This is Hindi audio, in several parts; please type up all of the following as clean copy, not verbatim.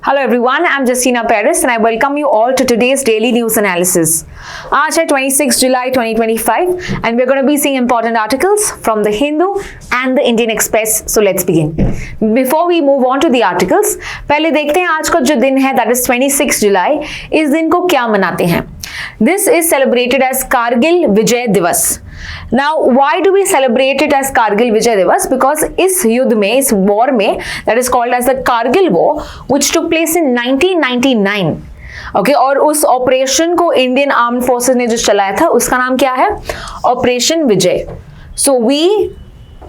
Hello everyone, I'm Justina Paris and I welcome you all to today's daily news analysis. आज है 26 July 2025 and we're going to be seeing important articles from the Hindu and the Indian Express. So let's begin. Before we move on to the articles, पहले देखते हैं आज का जो दिन है that is 26 July. इस दिन को क्या मनाते हैं? This is celebrated as Kargil Vijay Divas. Now, why do we celebrate it as Kargil Vijay Divas? Because इस युद्ध में, इस war में, that is called as the Kargil War, which took place in 1999. Okay, और उस ऑपरेशन को इंडियन आर्म्ड फोर्सेस ने जो चलाया था उसका नाम क्या है? Operation Vijay. So we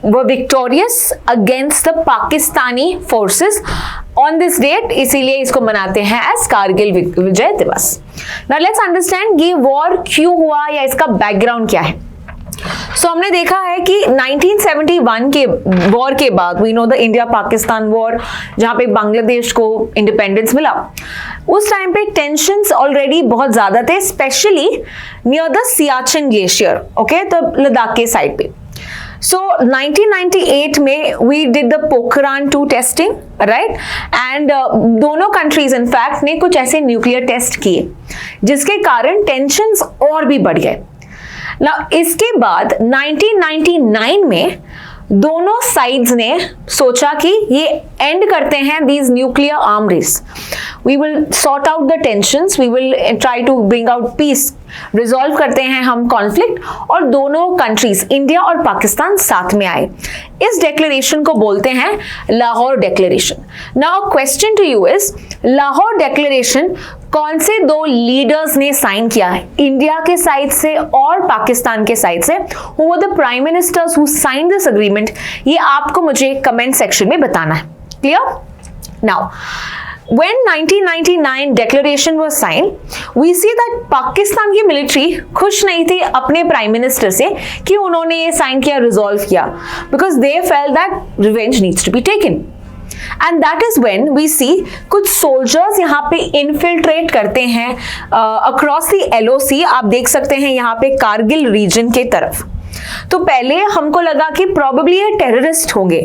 were victorious against the Pakistani forces on this date, इसीलिए इसको मनाते हैं as कारगिल विजय दिवस. Now let's understand ये वॉर क्यों हुआ या इसका बैकग्राउंड क्या है. So हमने देखा है कि 1971 के वॉर के बाद we know the India Pakistan war, जहां पे बांग्लादेश को इंडिपेंडेंस मिला, उस टाइम पे टेंशंस ऑलरेडी बहुत ज्यादा थे, specially near the Siachen glacier, okay, तो लद्दाख के साइड पे. So 1998 में we did the Pokhran 2 testing, right? And दोनों countries in fact ने कुछ ऐसे न्यूक्लियर टेस्ट किए जिसके कारण टेंशंस और भी बढ़ गए. Now इसके बाद 1999 में दोनों साइड्स ने सोचा कि ये एंड करते हैं these nuclear arm race. We will sort out the tensions, we will try to bring out peace. Resolve करते हैं हम कॉन्फ्लिक्ट और दोनों कंट्रीज इंडिया और पाकिस्तान साथ में आए. इस डेक्लेरेशन को बोलते हैं Lahore declaration. Now question to you is, Lahore declaration कौन से दो लीडर्स ने साइन किया है, इंडिया के साइड से और पाकिस्तान के साइड से? Who were the prime ministers who signed this agreement? ये आपको मुझे कमेंट सेक्शन में बताना है. Clear? Now when 1999 declaration was signed, we see that Pakistan की मिलिट्री खुश नहीं थी अपने प्राइम मिनिस्टर से कि उन्होंने ये साइन किया, रिजॉल्व किया, because they felt that revenge needs to be taken. And that is when we see कुछ सोल्जर्स यहाँ पे इनफिल्ट्रेट करते हैं अक्रॉस द LOC. आप देख सकते हैं यहाँ पे कारगिल रीजन के तरफ. तो पहले हमको लगा कि probably ये टेररिस्ट होंगे,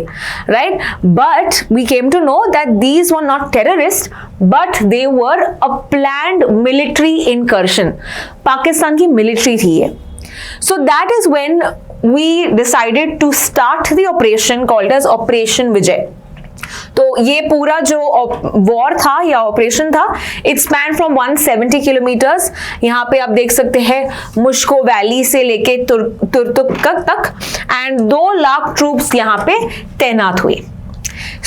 right? But we came to know that these were not terrorists, but they were a planned military incursion. Pakistan की मिलिट्री थी ये. So that is when we decided to start the operation called as Operation Vijay. तो ये पूरा जो वॉर था या ऑपरेशन था, इट स्पैन फ्रॉम 170 किलोमीटर्स. यहाँ पे आप देख सकते हैं मुश्को वैली से लेके तुर्तुक तक, एंड 2 लाख ट्रूप्स यहाँ पे तैनात हुए.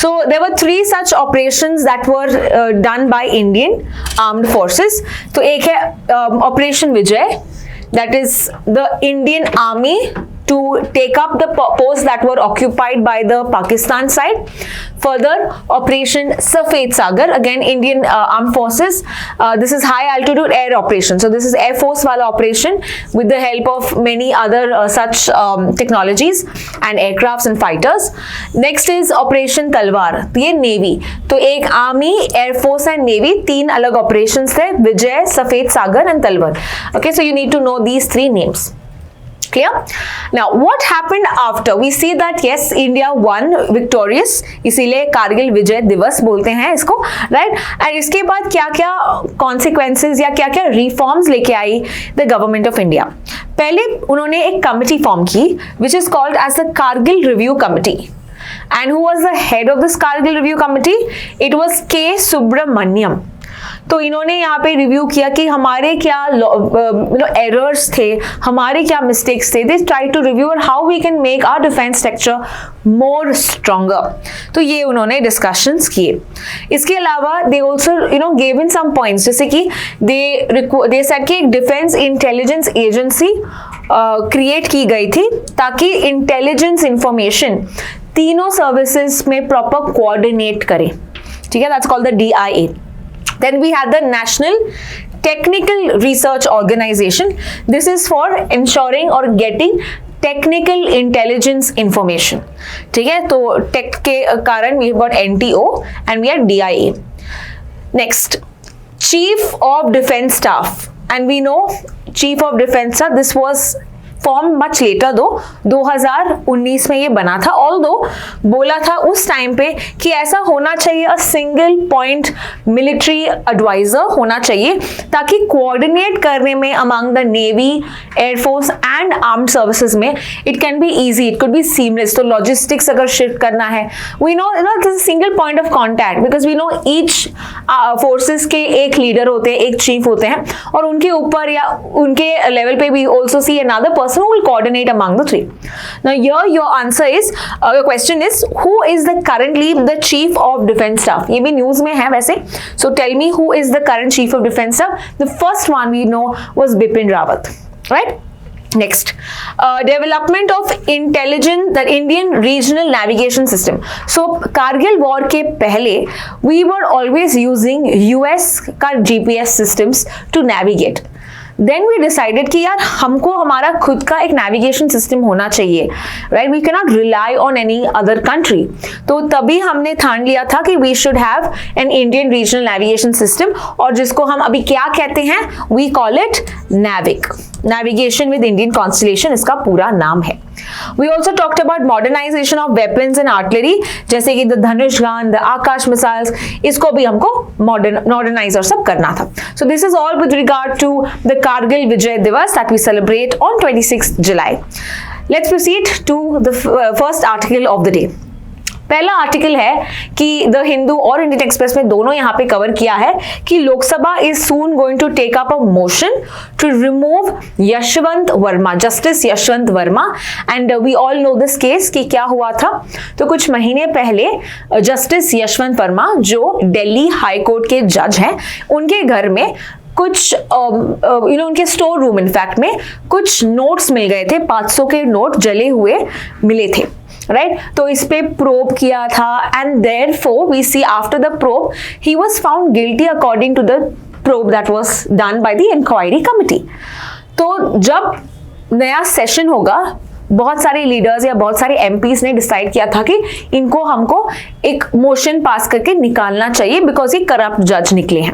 So there were 3 such operations that were done by Indian armed forces. तो एक है operation Vijay, that is the Indian army to take up the posts that were occupied by the Pakistan side. Further, Operation Safed Sagar, again Indian armed forces. This is high altitude air operation. So this is Air Force wala operation with the help of many other such technologies and aircrafts and fighters. Next is Operation Talwar. ये Navy. तो एक Army, Air Force and Navy 3 अलग operations थे, Vijay, Safed Sagar and Talwar. Okay, so you need to know these 3 names. Clear? Now what happened after? We see that yes, India won victorious, इसीलिए कारगिल विजय दिवस बोलते हैं इसको, right? And इसके बाद क्या क्या consequences या क्या क्या reforms लेके आई the government of India? पहले उन्होंने एक कमिटी फॉर्म की which is called as the Kargil Review Committee. And who was the head of this Kargil Review Committee? It was K. Subramaniam. तो इन्होंने यहाँ पे रिव्यू किया कि हमारे क्या एरर्स थे, हमारे क्या मिस्टेक्स थे. दे ट्राई टू रिव्यू और how we can make our defence structure more stronger. तो ये उन्होंने डिस्कशंस किए. इसके अलावा they also gave in some points, जैसे कि दे सेड कि एक डिफेंस इंटेलिजेंस एजेंसी क्रिएट की गई थी ताकि इंटेलिजेंस इंफॉर्मेशन तीनों सर्विसेज में प्रॉपर कोऑर्डिनेट करे. ठीक है, that's called the DIA. Then we had the National Technical Research Organization. This is for ensuring or getting technical intelligence information. ठीक है, तो टेक के कारण we got NTO and we had DIA. Next, Chief of Defense Staff, and we know Chief of Defense Staff, this was form much later दो, 2019 में ये बना था। ऑल्दो बोला था उस टाइम पे कि ऐसा होना चाहिए, a single point military adviser होना चाहिए ताकि कोऑर्डिनेट करने में among the navy, air force and armed services में it can be easy, it could be seamless. तो लॉजिस्टिक्स अगर शिफ्ट करना है, we know single point of contact, because we know each forces के एक लीडर होते हैं, एक चीफ होते हैं, और उनके ऊपर या उनके लेवल पे भी also see another person who will coordinate among the three. Now here your answer is, your question is who is the currently the chief of defence staff. ये भी न्यूज में है वैसे। So tell me who is the current chief of defence staff. The first one we know was Bipin Rawat, right? Next, development of the Indian regional navigation system. So Kargil war के पहले we were always using US का GPS systems to navigate. Then we decided कि यार हमको हमारा खुद का एक navigation system होना चाहिए, right? We cannot rely on any other country. तो तभी हमने ठान लिया था कि we should have an Indian regional navigation system, और जिसको हम अभी क्या कहते हैं, we call it NAVIC. Navigation with Indian Constellation इसका पूरा नाम है। We also talked about modernization of weapons and artillery, जैसे कि the Dhanush gun, the Akash missiles, इसको भी हमको मॉडर्नाइज और सब करना था। So this is all with regard to the Kargil Vijay Divas that we celebrate on 26th July. Let's proceed to the first article of the day. पहला आर्टिकल है कि द हिंदू और इंडियन एक्सप्रेस में दोनों यहाँ पे कवर किया है कि Lok Sabha is soon going to take up a motion to remove Yashwant Varma, justice Yashwant Varma. And we all know this case कि क्या हुआ था। तो कुछ महीने पहले जस्टिस यशवंत वर्मा जो दिल्ली हाई कोर्ट के जज हैं, उनके घर में कुछ उनके स्टोर रूम इनफैक्ट में कुछ नोट्स मिल गए थे, 500 के नोट जले हुए मिले थे, राइट? तो इस पे प्रोब किया था, and therefore we see after the probe he was found guilty according to the probe that was done by the inquiry committee. तो जब नया सेशन होगा, बहुत सारे लीडर्स या बहुत सारे एमपीज ने डिसाइड किया था कि इनको हमको एक मोशन पास करके निकालना चाहिए बिकॉज ये करप्ट जज निकले हैं,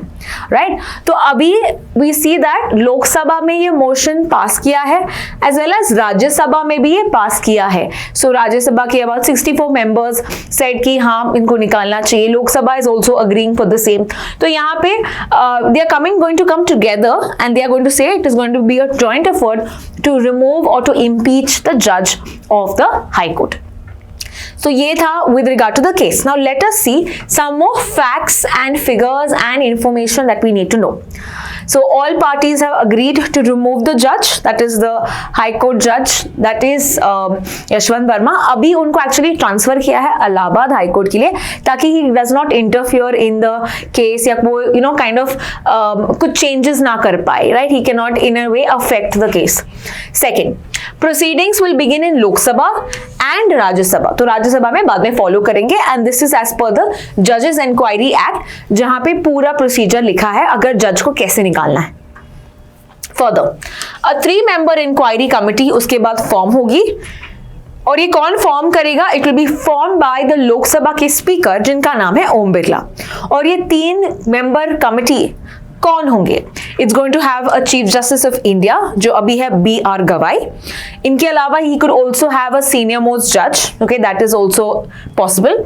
राइट? तो अभी वी सी दैट लोकसभा में ये मोशन पास किया है, एज वेल एज राज्यसभा में भी ये पास किया है। सो राज्यसभा के अबाउट 64 मेंबर्स सेड कि हाँ इनको निकालना चाहिए। Lok Sabha is also agreeing for the same. तो यहाँ पे they are going to come together and they are going to say it is going to be a joint effort to remove or to impeach the judge of the High Court. So ये था with regard to the case. Now let us see some more facts and figures and information that we need to know. So all parties have agreed to remove the judge, that is the High Court judge, that is Yashwant Verma. अभी उनको actually transfer किया है इलाहाबाद हाई कोर्ट के लिए ताकि he does not interfere in the case या वो kind of कुछ changes ना कर पाए, right? He cannot in a way affect the case. Second, proceedings will begin in Lok Sabha and Rajya Sabha. तो राज्य सभा में बाद में फॉलो करेंगे, and this is as per the जजेस इंक्वायरी एक्ट, जहां पे पूरा प्रोसीजर लिखा है अगर जज को कैसे निकालना है। फर्दर, अ 3 member इंक्वायरी कमिटी उसके बाद फॉर्म होगी, और ये कौन फॉर्म करेगा? It will be form by the Lok Sabha के स्पीकर जिनका नाम है ओम बिरला। और ये 3 member कमिटी कौन होंगे? It's going to have a chief justice of India जो अभी है BR गवाई। इनके अलावा ही could also have a senior most जज, okay, that is also possible.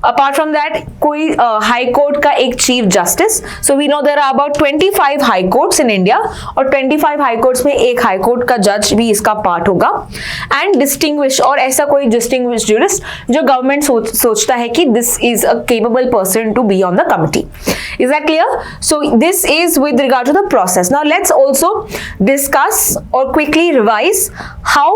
Apart from that कोई हाई कोर्ट का एक chief justice. So we know there are about 25 high courts in India, और 25 हाई कोर्ट्स में एक हाई कोर्ट का जज भी इसका पार्ट होगा। एंड डिस्टिंग्विश, और ऐसा कोई डिस्टिंग्विश जूरिस्ट जो गवर्नमेंट सोचता है कि this is a capable person to be on the committee. Is that clear? So this is with regard to the process. Now let's also discuss or quickly revise how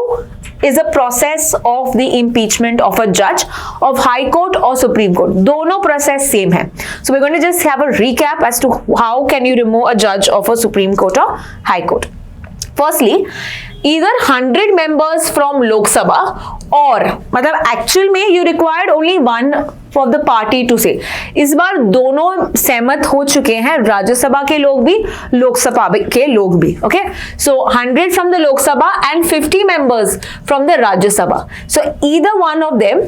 is the process of the impeachment of a judge of High Court or Supreme Court. दोनों process same है. So we're going to just have a recap as to how can you remove a judge of a Supreme Court or High Court. Firstly, either 100 members from Lok Sabha or मतलब एक्चुअल में you required only one for the party to say. इस बार दोनों सहमत हो चुके हैं, राज्यसभा के लोग भी, लोकसभा के लोग भी, okay? So 100 from the Lok Sabha and 50 members from the Rajya Sabha. So either one of them,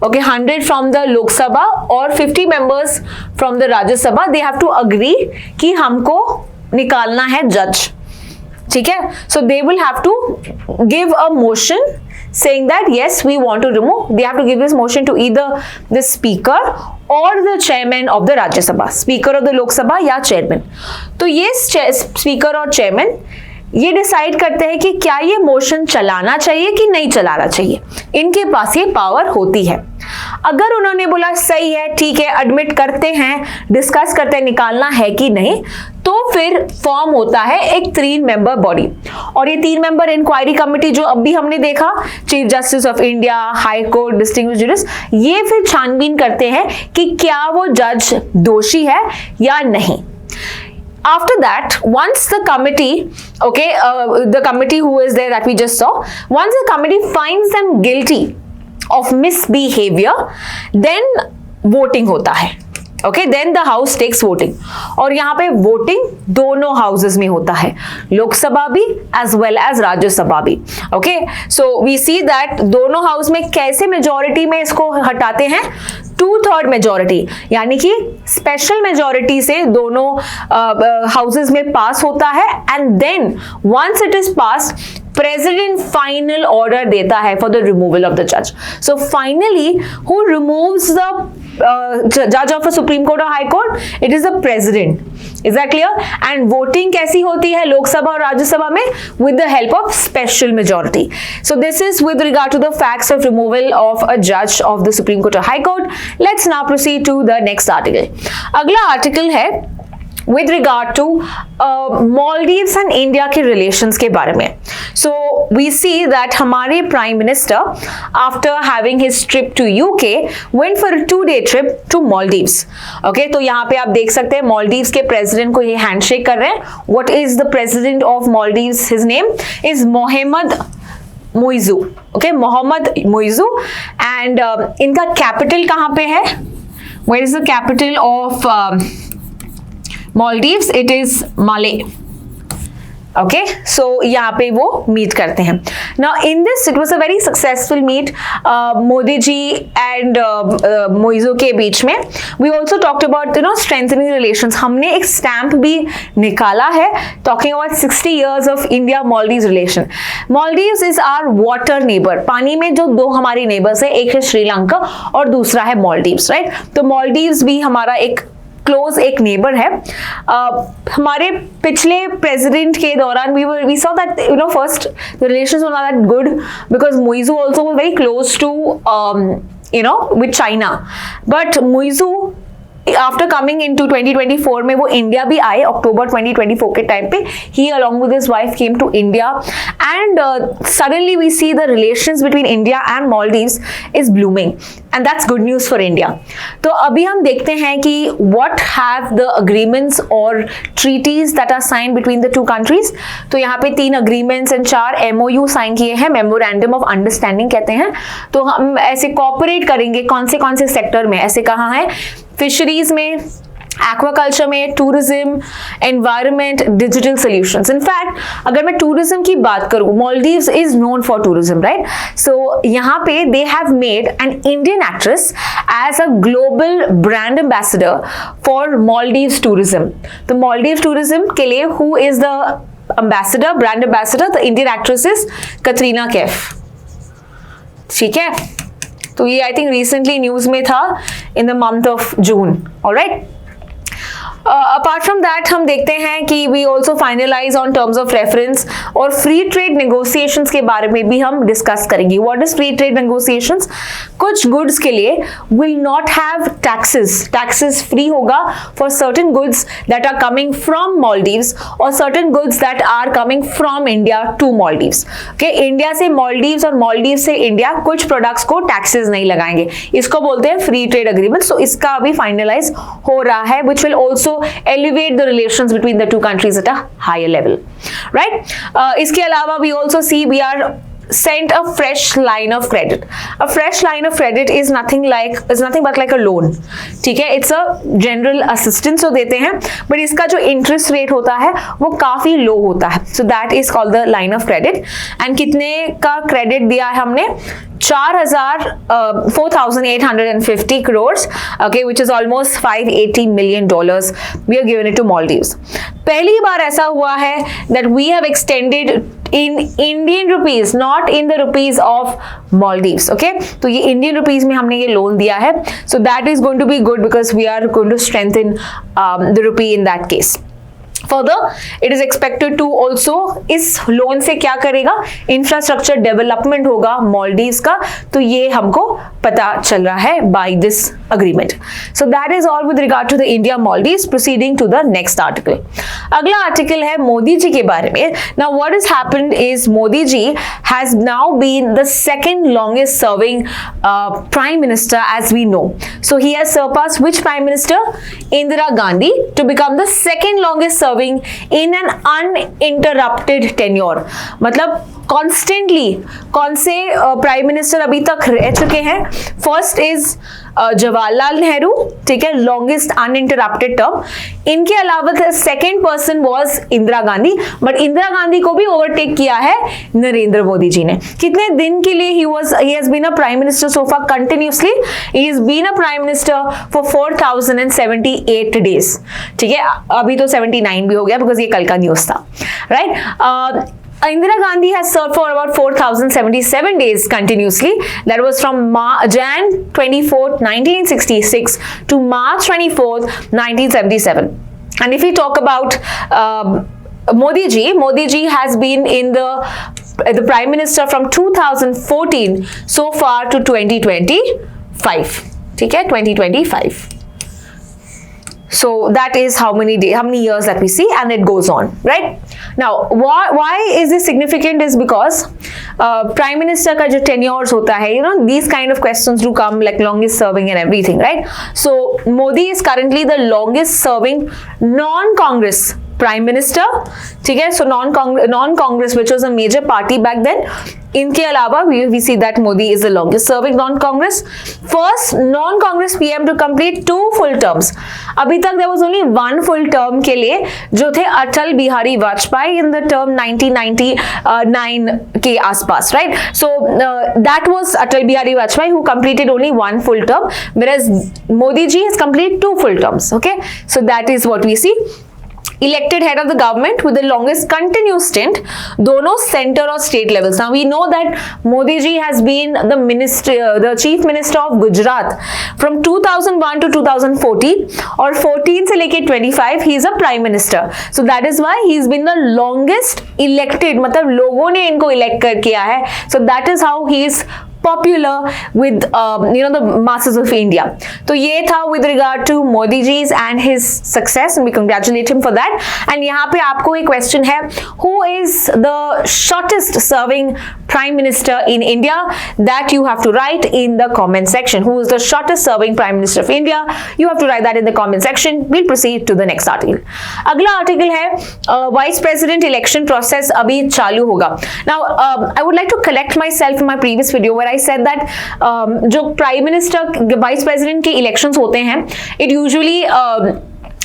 okay, 100 from the Lok Sabha or 50 members from the Rajya Sabha, they have to agree कि हमको निकालना है जज। ठीक है, so they will have to give a motion saying that yes we want to remove. They have to give this motion to either the speaker or the chairman of the Rajya Sabha, speaker of the Lok Sabha या chairman. तो ये speaker और chairman ये डिसाइड करते हैं कि क्या ये मोशन चलाना चाहिए कि नहीं चलाना चाहिए. इनके पास ये पावर होती है. अगर उन्होंने बोला सही है, ठीक है, एडमिट करते हैं, डिस्कस करते हैं निकालना है कि नहीं, तो फिर फॉर्म होता है एक 3 मेंबर बॉडी. और ये 3 मेंबर इंक्वायरी कमेटी जो अभी हमने देखा, chief justice of India, high court, distinguished जज, ये फिर छानबीन करते हैं कि क्या वो जज दोषी है या नहीं. After that, once the committee, the committee who is there that we just saw, once the committee finds them guilty of misbehavior, then voting होता है. Okay, then the house takes voting. और यहाँ पे voting दोनों houses में होता है, लोकसभा भी as well as राज्यसभा भी. Okay, so we see that दोनों हाउस में कैसे मेजोरिटी में इसको हटाते हैं, 2/3 मेजोरिटी, यानी कि स्पेशल मेजोरिटी से दोनों हाउसेस में पास होता है. And then once it is pass, president final order देता है for the removal of the जज. So finally who removes the जज ऑफ द सुप्रीम कोर्ट और high court? It is the president. Is that clear? And voting कैसी होती है लोकसभा और राज्यसभा में? With the help of special majority. So this is with regard to the facts of removal of a जज ऑफ द सुप्रीम कोर्ट और high court. Let's now proceed to the next article. अगला आर्टिकल है with regard to Maldives and India के relations के बारे में. So we see that हमारे Prime Minister after having his trip to UK went for a 2-day trip to Maldives. Okay, तो यहाँ पे आप देख सकते हैं Maldives के president को ये handshake कर रहे हैं. What is the president of Maldives? His name is Mohammed Muizzu. Okay, Mohammed Muizzu. And इनका कैपिटल कहाँ पे है? Where is the capital of Maldives? It is Malé. Okay, so यहाँ पे वो मीट करते हैं. Now in this it was a very successful meet. Modi ji and Muizzu के बीच में. We also talked about strengthening relations. हमने एक स्टैम्प भी निकाला है talking about 60 years of India-Maldives relation. Maldives is our water neighbor. पानी में जो 2 हमारी नेबर्स है, एक है श्रीलंका और दूसरा है Maldives, राइट? तो Maldives भी हमारा एक क्लोज एक नेबर है. हमारे पिछले प्रेसिडेंट के दौरान we saw that first the relations were not that good because Muizzu also was very close to with China. But Muizzu after coming into 2024 में वो इंडिया भी आए. अक्टूबर 2024 के टाइम पे he along with his wife came to India and suddenly we see the relations between India and Maldives is blooming and that's good news for India. तो अभी हम देखते हैं कि what have the agreements or treaties that are signed between the two countries. तो यहाँ पे 3 agreements and 4 MOU साइन किए हैं, memorandum of understanding कहते हैं. तो हम ऐसे कॉपरेट करेंगे कौन से सेक्टर में, ऐसे कहाँ है? फिशरीज में, एक्वाकल्चर में, tourism, environment, digital solutions. In fact अगर मैं टूरिज्म की बात करूं, Maldives is known for tourism, right? So यहाँ पे they have made an Indian actress as a global brand ambassador for Maldives tourism. तो मालदीव्स टूरिज्म के लिए who is the ambassador, brand ambassador? The Indian actress is Katrina Kaif. ठीक है, तो ये आई थिंक रिसेंटली न्यूज में था in the month of June. Alright, apart from that हम देखते हैं कि we also finalize on terms of reference और फ्री ट्रेड नेगोशिएशंस के बारे में भी हम डिस्कस करेंगे. What is free trade negotiations? कुछ गुड्स के लिए will not have taxes free होगा for certain goods that are coming from Maldives और certain goods that are coming from India to Maldives. Okay, India से मालदीव्स और मालदीव से इंडिया कुछ प्रोडक्ट्स को टैक्सेस नहीं लगाएंगे. इसको बोलते हैं फ्री ट्रेड अग्रीमेंट. सो इसका अभी फाइनलाइज हो रहा है which will also elevate the relations between the two countries at a higher level, right? इसके अलावा we also see we are sent a fresh line of credit. A fresh line of credit is nothing but like a loan. ठीक है, it's a general assistance जो देते हैं, but इसका जो interest rate होता है वो काफी low होता है. So that is called the line of credit. And कितने का credit दिया है हमने? 4,850 crores, okay, which is almost $580 million. We are given it to Maldives. पहली बार ऐसा हुआ है that we have extended in Indian rupees, not in the rupees of Maldives, okay? तो ये Indian rupees में हमने ये लोन दिया है, so that is going to be good because we are going to strengthen the rupee in that case. Further, it is expected to also, इस लोन से क्या करेगा, इंफ्रास्ट्रक्चर डेवलपमेंट होगा मॉलडीव्स का, तो ये हमको पता चल रहा है by this agreement. So that is all with regard to the India Maldives. Proceeding to the next article. अगला आर्टिकल है मोदी जी के बारे में. Now what has happened is Modi ji has now been the second longest serving prime minister as we know. So he has surpassed which prime minister? Indira Gandhi, to become the second longest serving in an uninterrupted tenure. मतलब कॉन्स्टेंटली कौन से प्राइम मिनिस्टर अभी तक रह चुके हैं? फर्स्ट इज जवाहरलाल नेहरू, ठीक है, लॉन्गेस्ट अनइंटरप्टेड टर्म. इनके अलावा second person was Indira Gandhi, but Indira Gandhi को भी ओवरटेक किया है नरेंद्र मोदी जी ने. कितने दिन के लिए he has been a prime minister so far continuously? He has been a prime minister for 4078 days. ठीक है, अभी तो 79 भी हो गया बिकॉज ये कल का न्यूज था, right? Indira Gandhi has served for about 4,077 days continuously. That was from Jan 24th, 1966 to March 24th, 1977. And if we talk about Modi ji has been in the Prime Minister from 2014 so far to 2025. ठीक है, 2025. So that is how many years that we see, and it goes on, right? Now why is this significant is because prime minister का जो tenures होता है, you know, these kind of questions do come like longest serving and everything, right? So Modi is currently the longest serving non-Congress prime minister, ठीक है. So non-Congress which was a major party back then. इनके अलावा we see that Modi is the longest serving non-Congress, first non-Congress PM to complete 2 full terms. अभी तक there was only 1 full term के लिए, जो थे Atal Bihari Vajpayee in the term 1999 के आसपास, right? So that was Atal Bihari Vajpayee who completed only 1 full term, whereas Modi ji has completed 2 full terms. Okay, so that is what we see. Elected head of the government with the longest continuous stint, दोनों center और state levels. Now we know that Modi ji has been the chief minister of Gujarat from 2001 to 2014, और 14 से लेके 25 he is a prime minister. So that is why he has been the longest elected, मतलब लोगों ने इनको elect कर किया है. So that is how he is popular with the masses of India. तो ये था with regard to Modi ji's and his success, and we congratulate him for that. And यहाँ पे आपको एक question है, who is the shortest serving prime minister in India? That you have to write in the comment section. Who is the shortest serving prime minister of India? You have to write that in the comment section. We'll proceed to the next article. अगला article है vice president election process अभी चालू होगा. Now I would like to collect myself in my previous video where I said that जो प्राइम मिनिस्टर वाइस प्रेसिडेंट के इलेक्शंस होते हैं, it usually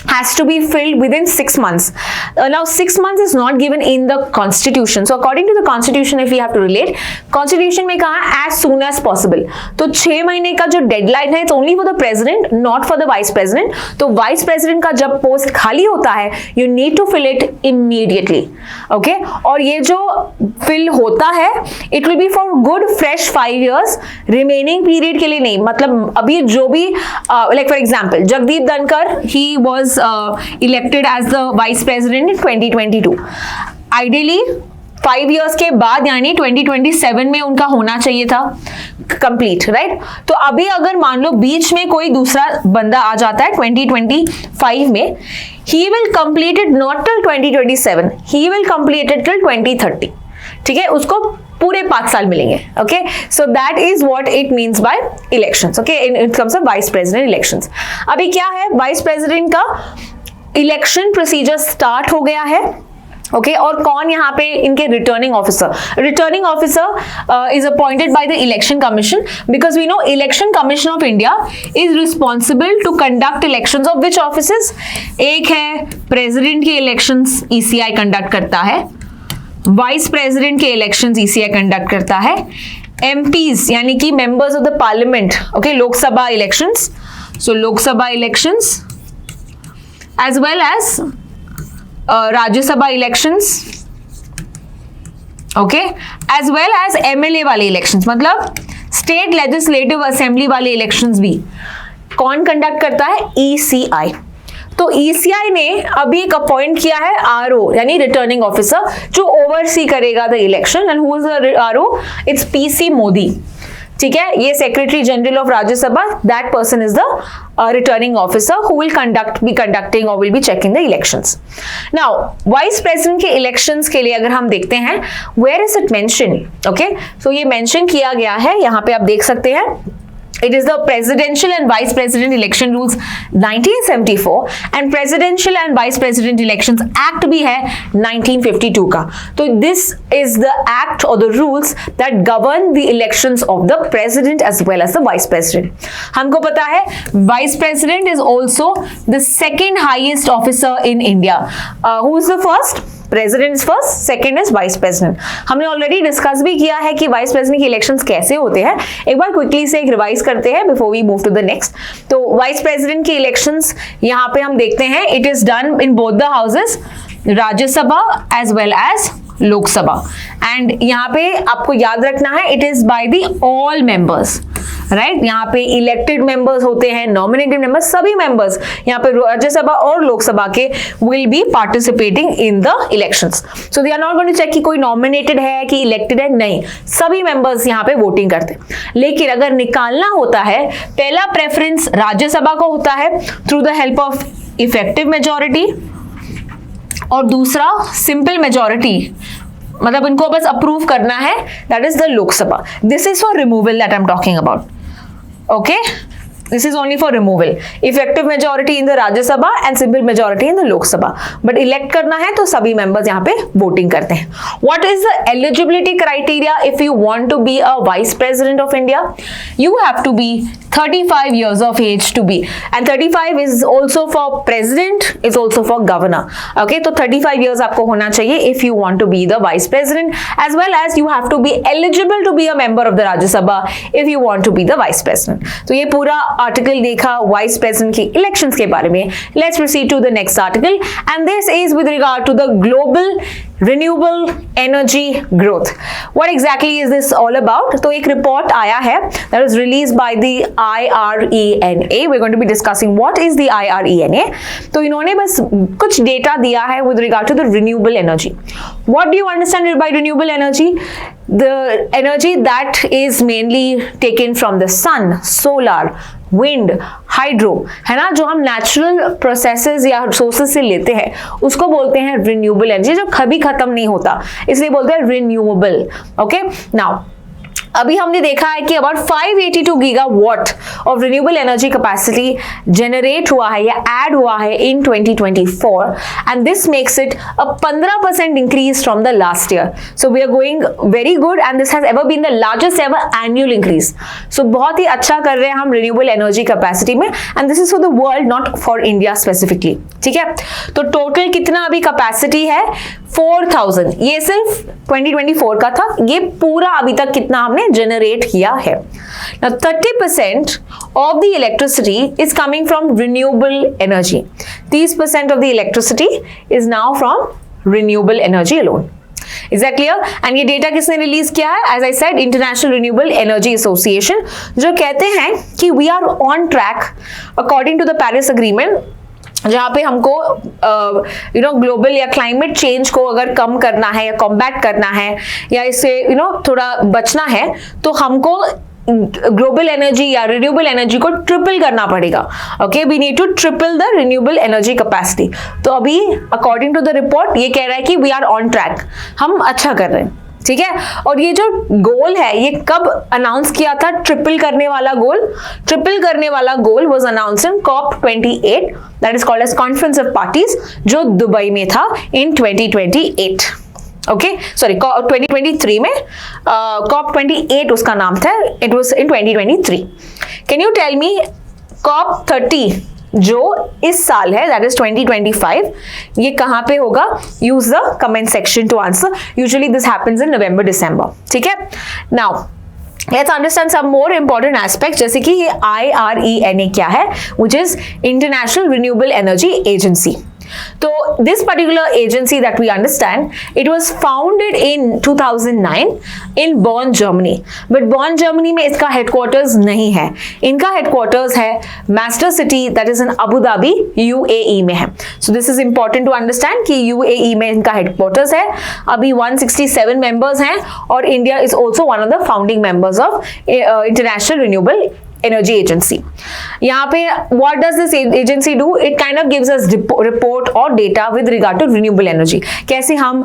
has to be filled within 6 months. Now 6 months is not given in the constitution. So according to the constitution, if we have to relate, constitution में कहा as soon as possible. तो 6 महीने का जो deadline है, it's only for the president, not for the vice president. तो vice president का जब post खाली होता है, you need to fill it immediately. Okay? और ये जो fill होता है, it will be for good fresh 5 years. Remaining period के लिए नहीं. मतलब अभी जो भी like for example, Jagdeep Dhankhar, he was elected as the vice president in 2022. Ideally 5 years के बाद यानी 2027 में उनका होना चाहिए था complete, right? तो अभी अगर मान लो बीच में कोई दूसरा बंदा आ जाता है 2025 में, he will complete it not till 2027, he will complete it till 2030. ठीक है, उसको पूरे 5 साल मिलेंगे. Okay, so that is what it means by elections. Okay, in terms of vice president elections. अभी क्या है, वाइस प्रेसिडेंट का इलेक्शन प्रोसीजर स्टार्ट हो गया है. ओके, और कौन यहाँ पे इनके returning officer is appointed by the election commission, because we know election commission of India is responsible to conduct elections of which offices. एक है प्रेसिडेंट के इलेक्शंस ईसीआई कंडक्ट करता है, वाइस प्रेसिडेंट के इलेक्शंस ईसीआई कंडक्ट करता है, MPs यानी कि members of the parliament, okay, Lok Sabha elections, so Lok Sabha elections as well as Rajya Sabha elections, okay, as well as MLA वाले elections, मतलब स्टेट लेजिस्लेटिव असेंबली वाले इलेक्शंस भी कौन कंडक्ट करता है? ECI। तो ECI ने अभी एक अपॉइंट किया है RO यानी रिटर्निंग ऑफिसर, जो ओवरसी करेगा the election. And who is the RO? It's PC Modi. ठीक है, ये secretary general of Rajya Sabha, that person is the returning officer who will be conducting और will be checking the elections. Now vice president के इलेक्शंस के लिए अगर हम देखते हैं, where is it mention? Okay, so ये मेंशन किया गया है, यहाँ पे आप देख सकते हैं। It is the Presidential and Vice President Election Rules 1974 and Presidential and Vice President Elections Act भी है 1952 का। तो this is the act or the rules that govern the elections of the President as well as the Vice President। हमको पता है Vice President is also the second highest officer in India। Who is the first? President is first, second is vice president. हमने ऑलरेडी डिस्कस भी किया है कि वाइस प्रेसिडेंट के इलेक्शंस कैसे होते हैं। एक बार क्विकली से एक रिवाइज करते हैं before we move to the next. तो वाइस प्रेसिडेंट के इलेक्शंस यहाँ पे हम देखते हैं, it is done in both the houses, Rajya Sabha as well as Lok Sabha. And यहाँ पे आपको याद रखना है, it is by the all members, right. यहाँ पे इलेक्टेड मेंबर्स होते हैं, नॉमिनेटेड मेंबर्स, सभी मेंबर्स यहाँ पे राज्यसभा और लोकसभा के will be participating in the elections. So they are not going to check कि कोई नॉमिनेटेड है कि इलेक्टेड है, नहीं, सभी मेंबर्स यहाँ पे वोटिंग करते हैं। लेकिन अगर निकालना होता है, पहला प्रेफरेंस राज्यसभा को होता है through the help of effective majority, और दूसरा सिंपल मेजोरिटी, मतलब इनको बस अप्रूव करना है, that is the Lok Sabha. This is for removal that I am talking about. Okay, this is only for removal. Effective majority in the Rajya Sabha and simple majority in the Lok Sabha. But elect करना है तो सभी members यहाँ पे voting करते हैं। What is the eligibility criteria if you want to be a vice president of India? You have to be 35 years of age to be, and 35 is also for president, is also for governor. Okay, तो 35 years आपको होना चाहिए if you want to be the vice president, as well as you have to be eligible to be a member of the Rajya Sabha if you want to be the vice president. तो ये पूरा आर्टिकल देखा वाइस प्रेसिडेंट की इलेक्शंस के बारे में। Let's proceed to the next article, and this is with regard to the global renewable energy growth. What exactly is this all about? तो एक रिपोर्ट आया है that was released by the IRENA। We are going to be discussing what is the IRENA। तो इन्होंने बस कुछ डेटा दिया है with regard to the renewable energy. What do you understand by renewable energy? The energy that is mainly taken from the sun, solar, wind, hydro, है ना, जो हम नेचुरल प्रोसेसेस या सोर्सेस से लेते हैं उसको बोलते हैं रिन्यूएबल एनर्जी, जो कभी खत्म नहीं होता, इसलिए बोलते हैं रिन्यूएबल। ओके, नाउ अभी हमने देखा है कि about 582 gigawatt of renewable energy capacity generate हुआ है या ऐड हुआ है in 2024, and this makes it a 15% increase from the last year. So we are going very good, and this has ever been the largest ever annual increase. सो बहुत ही अच्छा कर रहे हैं हम रिन्यूएबल एनर्जी कैपेसिटी में, and this is for the world, not for India specifically. ठीक है, तो टोटल कितना अभी कैपेसिटी है? 4000। ये सिर्फ 2024 का था, ये पूरा अभी तक कितना हमने जनरेट किया है। Now 30% of the electricity is coming from renewable energy. 30% of the electricity is now from renewable energy alone. Is that clear? And ये डेटा किसने रिलीज किया है? As I said, International Renewable Energy Association, जो कहते हैं कि we are on track according to the Paris Agreement, जहाँ पे हमको ग्लोबल या क्लाइमेट चेंज को अगर कम करना है या कॉम्बैट करना है या इससे थोड़ा बचना है, तो हमको ग्लोबल एनर्जी या रिन्यूएबल एनर्जी को ट्रिपल करना पड़ेगा। Okay, we need to triple the renewable energy capacity. तो अभी अकॉर्डिंग टू द रिपोर्ट ये कह रहा है कि वी आर ऑन ट्रैक, हम अच्छा कर रहे हैं। ठीक है, और ये जो गोल है ये कब अनाउंस किया था? ट्रिपल करने वाला गोल, ट्रिपल करने वाला goal was announced in COP28, that is called as conference of parties, जो दुबई में था इन 2028। ओके, सॉरी 2023 में, COP28 उसका नाम था, it was in 2023। Can you tell me COP30 जो इस साल है, दैट इज 2025, ये कहां पे होगा? Use the comment section to answer. Usually this happens in November December. ठीक है, now Let's understand some more important aspects, जैसे कि ये IRENA क्या है, which is International Renewable Energy Agency. So this particular agency that we understand, it was founded in 2009 in Bonn, Germany. But Bonn, Germany में इसका headquarters नहीं है. इनका headquarters है Master City, that is in Abu Dhabi, UAE में है. So this is important to understand कि UAE में इनका headquarters है. अभी 167 members हैं और India is also one of the founding members of International Renewable Energy Agency. यहाँ पे what does this agency do? It kind of gives us report or data with regard to renewable energy. कैसे हम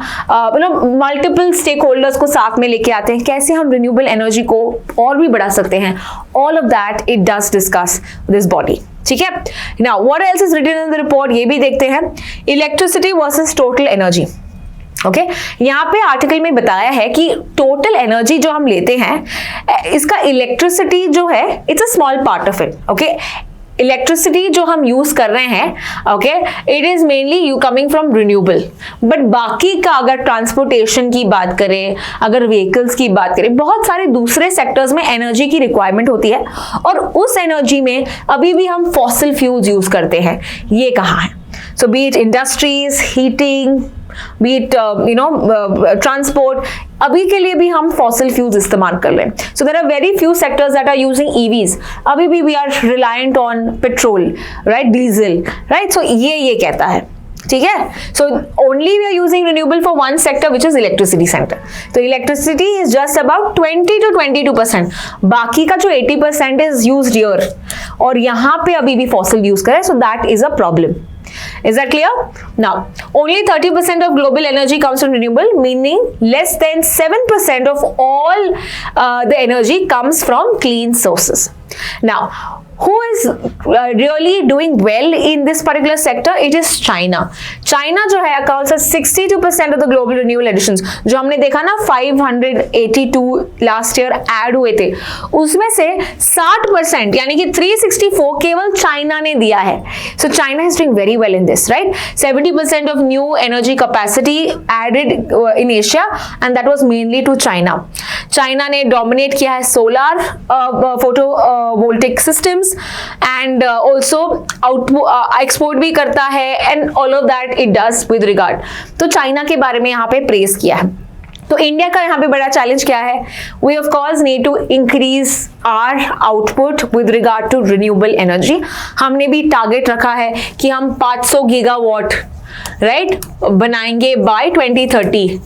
multiple stakeholders को साथ में लेके आते हैं, कैसे हम renewable energy को और भी बढ़ा सकते हैं. All of that it does discuss this body. ठीक है. Now what else is written in the report? ये भी देखते हैं. Electricity versus total energy. Okay यहाँ पे आर्टिकल में बताया है कि टोटल एनर्जी जो हम लेते हैं, इसका इलेक्ट्रिसिटी जो है it's a small part of it. Okay electricity जो हम यूज कर रहे हैं, okay it is mainly you coming from renewable. But बाकी का अगर ट्रांसपोर्टेशन की बात करें, अगर व्हीकल्स की बात करें, बहुत सारे दूसरे सेक्टर्स में एनर्जी की रिक्वायरमेंट होती है और उस एनर्जी में अभी भी हम फॉसिल फ्यूल्स यूज करते हैं. ये कहाँ है? So be it industries, heating, be it transport, अभी के लिए भी हम fossil fuels इस्तेमाल कर रहे हैं. So there are very few sectors that are using EVs. अभी भी we are reliant on petrol, right, diesel, right? So ये कहता है, ठीक है. So only we are using renewable for one sector, which is electricity sector. So electricity is just about 20 to 22%. बाकी का जो 80% is used here. और यहाँ पे अभी भी fossil use करें, so that is a problem. Is that clear? Now, only 30% of global energy comes from renewable, meaning less than 7% of all the energy comes from clean sources. Now, who is really doing well in this particular sector? It is China. China जो है accounts for 62% of the global renewable additions. जो हमने देखा ना 582 last year add हुए थे, उसमें से 60% यानी कि 364 केवल चाइना ने दिया है. So China is doing very well in this, right? 70% of new energy capacity added in Asia, and that was mainly to China. China ने dominate किया है solar photovoltaic systems and also export भी करता है and all of that it does with regard. तो चाइना के बारे में यहाँ पे प्रेस किया है. तो इंडिया का यहाँ पे बड़ा चैलेंज क्या है? We of course need to increase our output with regard to renewable energy. हमने भी टारगेट रखा है कि हम 500 गीगावाट राइट बनाएंगे बाय 2030.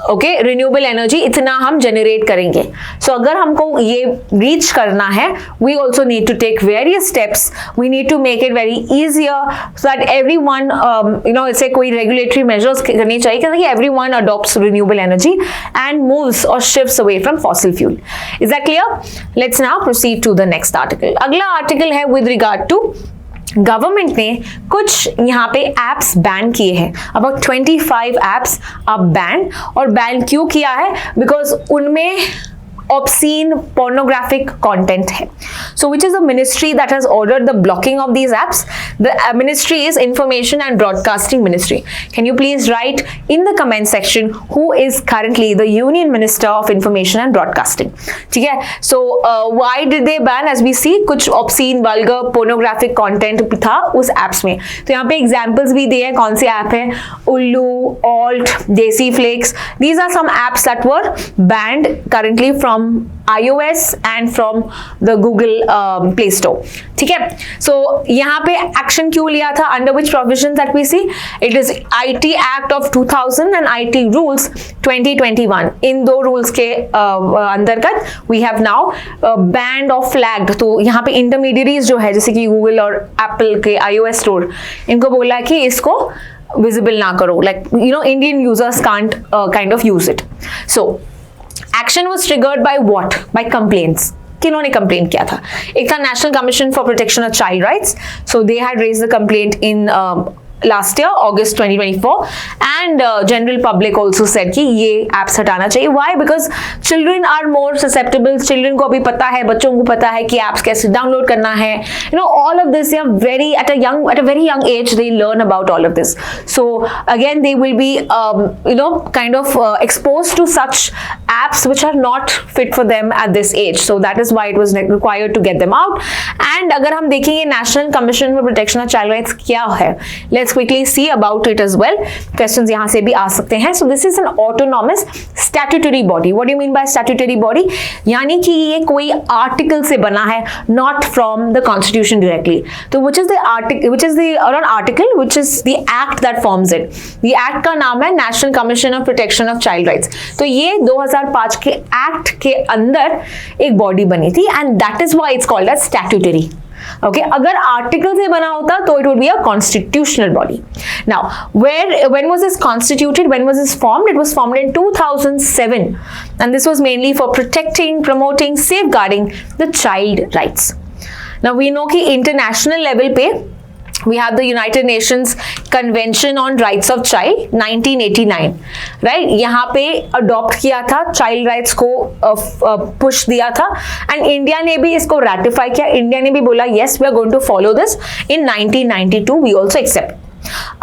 ओके रिन्यूएबल एनर्जी इतना हम जनरेट करेंगे. सो अगर हमको ये रीच करना है, we also need to take various steps. We need to make it very easier so that everyone इससे कोई रेगुलेटरी मेजर्स करनी चाहिए कि everyone adopts renewable energy and moves और shifts away from fossil fuel. Is that clear? Let's now proceed to the next article. अगला आर्टिकल है विद रिगार्ड टू गवर्नमेंट ने कुछ यहाँ पे एप्स बैन किए हैं. अबाउट 25 एप्स अब बैन. और बैन क्यों किया है? बिकॉज उनमें obscene pornographic content hai. So which is the ministry that has ordered the blocking of these apps? The ministry is Information and Broadcasting Ministry. Can you please write in the comment section who is currently the Union Minister of Information and Broadcasting? ठीक है. So why did they ban? As we see कुछ obscene, vulgar, pornographic content था उस apps में. तो यहाँ पे examples भी दिए हैं. कौन सी app है? Ullu, Alt, Desi Flakes. These are some apps that were banned currently from iOS and from the Google Play Store. ठीक है. So यहाँ पे एक्शन क्यों लिया था? Under which provisions that we see? It is IT Act of 2000 and IT Rules 2021. इन दो रूल्स के अंतर्गत we have now banned or flagged. तो यहाँ पे इंटरमीडियरीज जो है जैसे कि Google और Apple के iOS स्टोर, इनको बोला कि इसको विजिबल ना करो. Like Indian users can't kind of use it. So action was triggered by what? By complaints. किन्होंने कंप्लेन किया था? एक था national commission for protection of child rights. So they had raised the complaint in last year, August 2024, and general public also said कि ये apps हटाना चाहिए. Why? Because children are more susceptible. Children को अभी पता है, बच्चों को पता है कि apps कैसे download करना है. You know, all of this, yeah, at a very young age they learn about all of this. So again, they will be kind of exposed to such apps which are not fit for them at this age. So that is why it was required to get them out. And अगर हम देखेंगे National Commission for Protection of Child Rights क्या है, let's quickly see about it as well. Questions यहाँ से भी आ सकते हैं. So this is an autonomous statutory body. What do you mean by statutory body? यानी कि ये कोई आर्टिकल से बना है, not from the constitution directly. तो which is the act that forms it. The act का नाम है National Commission of Protection of Child Rights. तो ये 2005 के एक्ट के अंदर एक बॉडी बनी थी, and that is why it's called as statutory. Okay, अगर आर्टिकल से बना होता तो it would be a constitutional body. Now, when was this constituted? When was this formed? It was formed in 2007, and this was mainly for protecting, promoting, safeguarding the child rights. Now we know कि international level पे we have the United Nations Convention on Rights of Child 1989, right? यहाँ पे अडॉप्ट किया था, चाइल्ड राइट्स को पुश दिया था, एंड इंडिया ने भी इसको रैटिफाई किया. इंडिया ने भी बोला yes, we are going to follow this. In 1992 we also accept.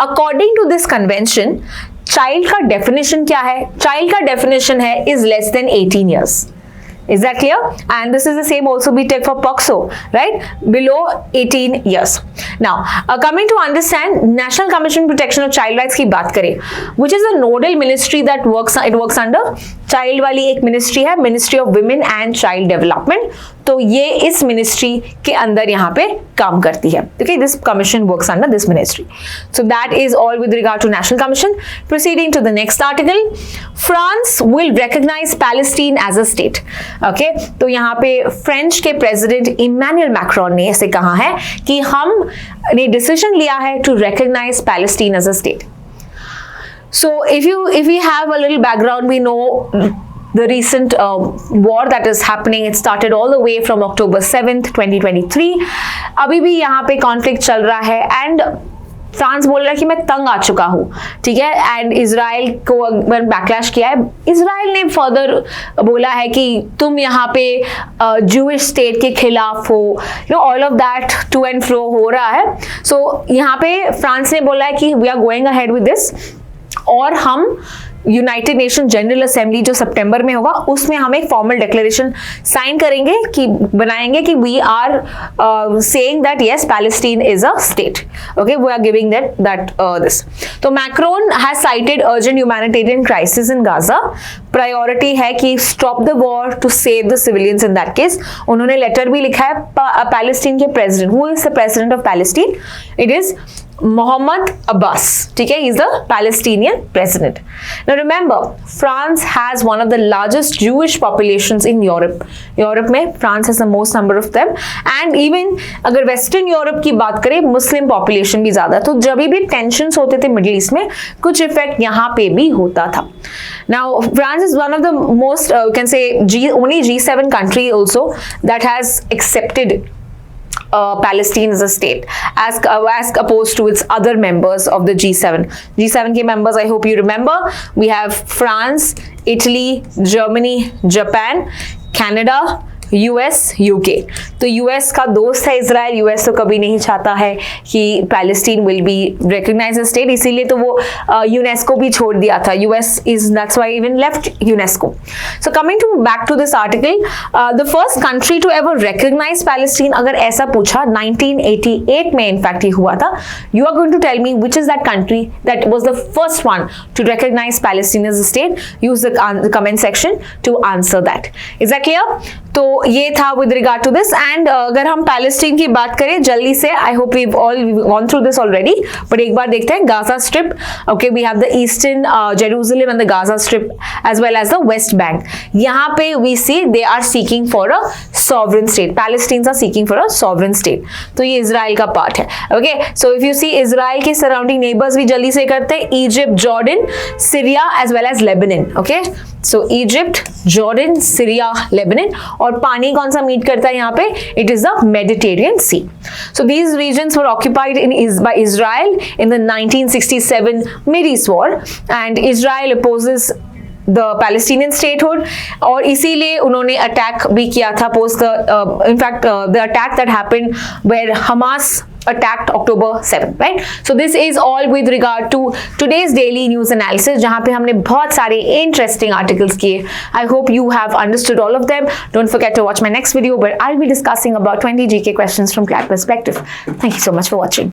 According to this convention, child का डेफिनेशन क्या है? चाइल्ड का डेफिनेशन है is less than 18 years. Is that clear? And this is the same also be take for POCSO, right? Below 18 years. Now, coming to understand National Commission on Protection of Child Rights की बात करें, which is a nodal ministry that works under child वाली एक ministry है, Ministry of Women and Child Development. तो ये इस ministry के अंदर यहाँ पे काम करती है. Okay, this commission works under this ministry. So that is all with regard to National Commission. Proceeding to the next article, France will recognize Palestine as a state. Okay, तो यहाँ पे फ्रेंच के प्रेसिडेंट इमैनुअल मैक्रोन ने ऐसे कहा है कि हमने डिसीजन लिया है to recognise Palestine as a state. So if we have a little background, we know the recent war that is happening. It started all the way from October 7th, 2023. अभी भी यहाँ पे कॉन्फ्लिक्ट चल रहा है, एंड फ्रांस बोल रहा है कि मैं तंग आ चुका हूँ, ठीक है, एंड इजराइल को बैकलैश किया है. इजराइल ने फर्दर बोला है कि तुम यहाँ पे जूइश स्टेट के खिलाफ हो. All of that to and fro हो रहा है. सो यहाँ पे फ्रांस ने बोला है कि we are going ahead with this, और हम यूनाइटेड नेशन जनरल असेंबली जो सितंबर में होगा उसमें हम एक फॉर्मल डिक्लेरेशन साइन करेंगे कि बनाएंगे कि we are saying that yes Palestine is a state. Okay, we are giving that this. तो Macron has cited urgent humanitarian crisis in Gaza. Priority है कि stop the war to save the civilians in that case. उन्होंने लेटर भी लिखा है पैलेस्टीन के president. Who is the president of Palestine? It is Mohammed Abbas. ठीक है, he is the Palestinian president. Now remember, France has one of the largest Jewish populations in Europe. Europe में France has the most number of them, and even अगर Western Europe की बात करें, Muslim population भी ज़्यादा. तो जब भी tensions होते थे Middle East में, कुछ effect यहाँ पे भी होता था. Now France is one of the most you can say only G7 country also that has accepted Palestine as a state as opposed to its other members of the G7. G7 के members, I hope you remember, we have France, Italy, Germany, Japan, Canada, US, UK. तो US का दोस्त है इजराइल. US तो कभी नहीं चाहता है कि Palestine will be recognised as state, इसीलिए तो वो यूनेस्को भी छोड़ दिया था. US is that's why even left UNESCO. So coming to back to this article, the first country to ever recognize Palestine, अगर ऐसा पूछा 1988 में इनफैक्ट ये हुआ था. You are going to tell me which is that country that was the first one to recognize Palestine as a state. Use the comment section to answer that. Is that clear? तो ये था with regard to this. And अगर हम पैलेस्टीन की बात करें जल्दी से, I hope we've all gone through this already, but एक बार देखते हैं. Gaza Strip, okay, we have the eastern Jerusalem and the Gaza Strip as well as the West Bank. यहाँ पे we see they are seeking for a sovereign state. Palestinians are seeking for a sovereign state. तो ये इजराइल का पार्ट है. Okay, so if you see Israel के surrounding neighbors भी जल्दी से करते हैं, Egypt, Jordan, Syria as well as Lebanon. Okay, so Egypt, Jordan, Syria, Lebanon, और पानी कौन सा मीट करता है यहाँ पे? It is the Mediterranean sea. So these regions were occupied by Israel in the 1967 Middle East War, and Israel opposes the Palestinian statehood, और इसीलिए उन्होंने अटैक भी किया था post the in fact the attack that happened where Hamas attacked October 7, right? So this is all with regard to today's daily news analysis, जहाँ पे हमने बहुत सारे interesting articles किए. I hope you have understood all of them. Don't forget to watch my next video where I'll be discussing about 20 GK questions from CLAT perspective. Thank you so much for watching.